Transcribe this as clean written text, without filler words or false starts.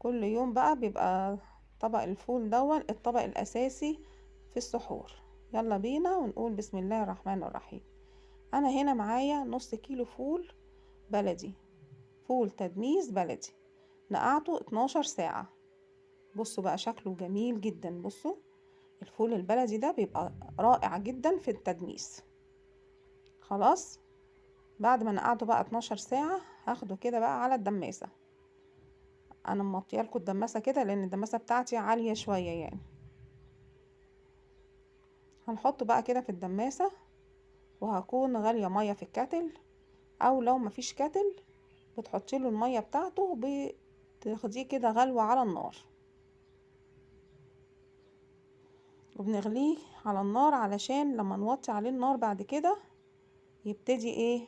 كل يوم بقى بيبقى طبق الفول دون الطبق الاساسي في السحور. يلا بينا ونقول بسم الله الرحمن الرحيم. انا هنا معايا نص كيلو فول بلدي، فول تدميس بلدي، نقعته 12 ساعة. بصوا بقى شكله جميل جدا. بصوا الفول البلدي ده بيبقى رائع جدا في التدميس. خلاص، بعد ما نقعته بقى 12 ساعة هاخده كده بقى على الدماسة. انا موطيه لكم الدماسة كده لان الدماسة بتاعتي عالية شوية يعني. هنحطه بقى كده في الدماسة، وهكون غالية مية في الكاتل، او لو مفيش كاتل بتحطي له المية بتاعته بتاخديه كده غلوة على النار، وبنغليه على النار علشان لما نوطي عليه النار بعد كده يبتدي ايه